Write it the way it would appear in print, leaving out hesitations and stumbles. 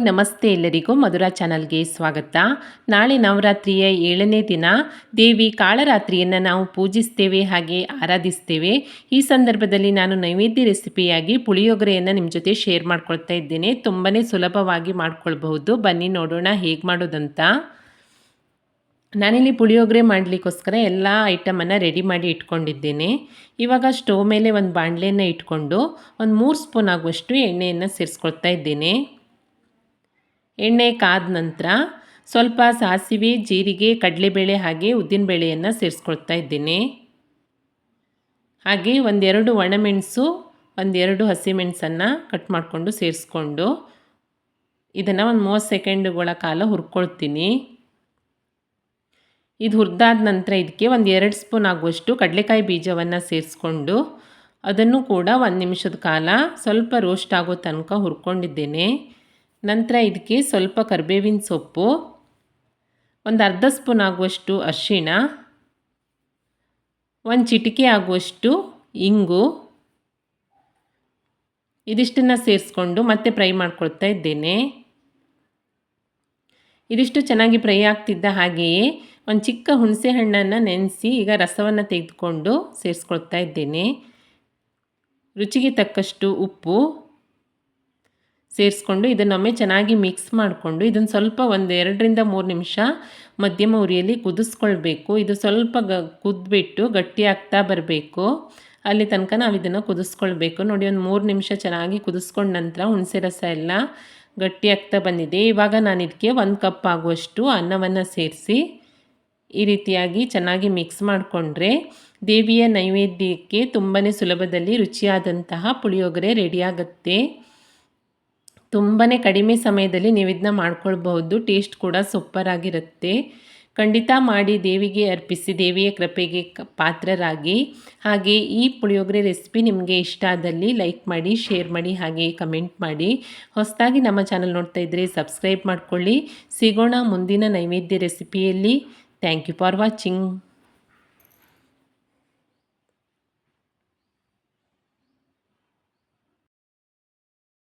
ನಮಸ್ತೆ ಎಲ್ಲರಿಗೂ ಮಧುರಾ ಚಾನಲ್ಗೆ ಸ್ವಾಗತ. ನಾಳೆ ನವರಾತ್ರಿಯ 7ನೇ ದಿನ ದೇವಿ ಕಾಳರಾತ್ರಿಯನ್ನು ನಾವು ಪೂಜಿಸ್ತೇವೆ, ಹಾಗೆ ಆರಾಧಿಸ್ತೇವೆ. ಈ ಸಂದರ್ಭದಲ್ಲಿ ನಾನು ನೈವೇದ್ಯ ರೆಸಿಪಿಯಾಗಿ ಪುಳಿಯೋಗರೆಯನ್ನು ನಿಮ್ಮ ಜೊತೆ ಶೇರ್ ಮಾಡ್ಕೊಳ್ತಾ ಇದ್ದೇನೆ. ತುಂಬಾ ಸುಲಭವಾಗಿ ಮಾಡ್ಕೊಳ್ಬಹುದು. ಬನ್ನಿ ನೋಡೋಣ ಹೇಗೆ ಮಾಡೋದಂತ. ನಾನಿಲ್ಲಿ ಪುಳಿಯೋಗರೆ ಮಾಡಲಿಕ್ಕೋಸ್ಕರ ಎಲ್ಲ ಐಟಮನ್ನು ರೆಡಿ ಮಾಡಿ ಇಟ್ಕೊಂಡಿದ್ದೇನೆ. ಇವಾಗ ಸ್ಟವ್ ಮೇಲೆ ಒಂದು ಬಾಣಲೆಯನ್ನು ಇಟ್ಕೊಂಡು ಒಂದು 3 ಸ್ಪೂನ್ ಆಗುವಷ್ಟು ಎಣ್ಣೆಯನ್ನು ಸೇರಿಸ್ಕೊಳ್ತಾ ಇದ್ದೇನೆ. ಎಣ್ಣೆ ಕಾದ ನಂತರ ಸ್ವಲ್ಪ ಸಾಸಿವೆ, ಜೀರಿಗೆ, ಕಡಲೆಬೇಳೆ ಹಾಗೆ ಉದ್ದಿನಬೇಳೆಯನ್ನು ಸೇರಿಸ್ಕೊಳ್ತಾ ಇದ್ದೇನೆ. ಹಾಗೆ ಒಂದೆರಡು ಒಣಮೆಣಸು, ಒಂದೆರಡು ಹಸಿಮೆಣಸನ್ನು ಕಟ್ ಮಾಡಿಕೊಂಡು ಸೇರಿಸ್ಕೊಂಡು ಇದನ್ನು ಒಂದು 30 ಸೆಕೆಂಡುಗಳ ಕಾಲ ಹುರ್ಕೊಳ್ತೀನಿ. ಇದು ಹುರಿದಾದ ನಂತರ ಇದಕ್ಕೆ ಒಂದು 2 ಸ್ಪೂನ್ ಆಗುವಷ್ಟು ಕಡಲೆಕಾಯಿ ಬೀಜವನ್ನು ಸೇರಿಸ್ಕೊಂಡು ಅದನ್ನು ಕೂಡ 1 ನಿಮಿಷದ ಕಾಲ ಸ್ವಲ್ಪ ರೋಸ್ಟ್ ಆಗೋ ತನಕ ಹುರ್ಕೊಂಡಿದ್ದೇನೆ. ನಂತರ ಇದಕ್ಕೆ ಸ್ವಲ್ಪ ಕರಿಬೇವಿನ ಸೊಪ್ಪು, ಒಂದು ಅರ್ಧ ಸ್ಪೂನ್ ಆಗುವಷ್ಟು ಅರಿಶಿಣ, ಒಂದು ಚಿಟಿಕೆ ಆಗುವಷ್ಟು ಇಂಗು, ಇದಿಷ್ಟನ್ನು ಸೇರಿಸ್ಕೊಂಡು ಮತ್ತೆ ಫ್ರೈ ಮಾಡ್ಕೊಳ್ತಾ ಇದ್ದೇನೆ. ಇದಿಷ್ಟು ಚೆನ್ನಾಗಿ ಫ್ರೈ ಆಗ್ತಿದ್ದ ಹಾಗೆಯೇ ಒಂದು ಚಿಕ್ಕ ಹುಣಸೆ ಹಣ್ಣನ್ನು ನೆನೆಸಿ ಈಗ ರಸವನ್ನು ತೆಗೆದುಕೊಂಡು ಸೇರಿಸ್ಕೊಳ್ತಾ ಇದ್ದೇನೆ. ರುಚಿಗೆ ತಕ್ಕಷ್ಟು ಉಪ್ಪು ಸೇರಿಸ್ಕೊಂಡು ಇದನ್ನೊಮ್ಮೆ ಚೆನ್ನಾಗಿ ಮಿಕ್ಸ್ ಮಾಡಿಕೊಂಡು ಇದನ್ನು ಸ್ವಲ್ಪ ಒಂದು 2ರಿಂದ 3 ನಿಮಿಷ ಮಧ್ಯಮ ಉರಿಯಲ್ಲಿ ಕುದಿಸ್ಕೊಳ್ಬೇಕು. ಇದು ಸ್ವಲ್ಪ ಕುದ್ಬಿಟ್ಟು ಗಟ್ಟಿ ಆಗ್ತಾ ಬರಬೇಕು. ಅಲ್ಲಿ ತನಕ ನಾವು ಇದನ್ನು ಕುದಿಸ್ಕೊಳ್ಬೇಕು. ನೋಡಿ, ಒಂದು 3 ನಿಮಿಷ ಚೆನ್ನಾಗಿ ಕುದಿಸ್ಕೊಂಡ ನಂತರ ಹುಣಸೆ ರಸ ಎಲ್ಲ ಗಟ್ಟಿ ಆಗ್ತಾ ಬಂದಿದೆ. ಇವಾಗ ನಾನು ಇದಕ್ಕೆ 1 ಕಪ್ ಆಗುವಷ್ಟು ಅನ್ನವನ್ನು ಸೇರಿಸಿ ಈ ರೀತಿಯಾಗಿ ಚೆನ್ನಾಗಿ ಮಿಕ್ಸ್ ಮಾಡಿಕೊಂಡ್ರೆ ದೇವಿಯ ನೈವೇದ್ಯಕ್ಕೆ ತುಂಬಾ ಸುಲಭದಲ್ಲಿ ರುಚಿಯಾದಂತಹ ಪುಳಿಯೋಗರೆ ರೆಡಿಯಾಗುತ್ತೆ. ತುಂಬಾ ಕಡಿಮೆ ಸಮಯದಲ್ಲಿ ನೀವು ಇದನ್ನ ಮಾಡ್ಕೊಳ್ಬಹುದು. ಟೇಸ್ಟ್ ಕೂಡ ಸೂಪರಾಗಿರುತ್ತೆ. ಖಂಡಿತ ಮಾಡಿ ದೇವಿಗೆ ಅರ್ಪಿಸಿ, ದೇವಿಯ ಕೃಪೆಗೆ ಪಾತ್ರರಾಗಿ. ಹಾಗೆ ಈ ಪುಳಿಯೋಗರೆ ರೆಸಿಪಿ ನಿಮಗೆ ಇಷ್ಟ ಆದಲ್ಲಿ ಲೈಕ್ ಮಾಡಿ, ಶೇರ್ ಮಾಡಿ, ಹಾಗೆ ಕಮೆಂಟ್ ಮಾಡಿ. ಹೊಸದಾಗಿ ನಮ್ಮ ಚಾನಲ್ ನೋಡ್ತಾ ಇದ್ದರೆ ಸಬ್ಸ್ಕ್ರೈಬ್ ಮಾಡ್ಕೊಳ್ಳಿ. ಸಿಗೋಣ ಮುಂದಿನ ನೈವೇದ್ಯ ರೆಸಿಪಿಯಲ್ಲಿ. Thank you for watching.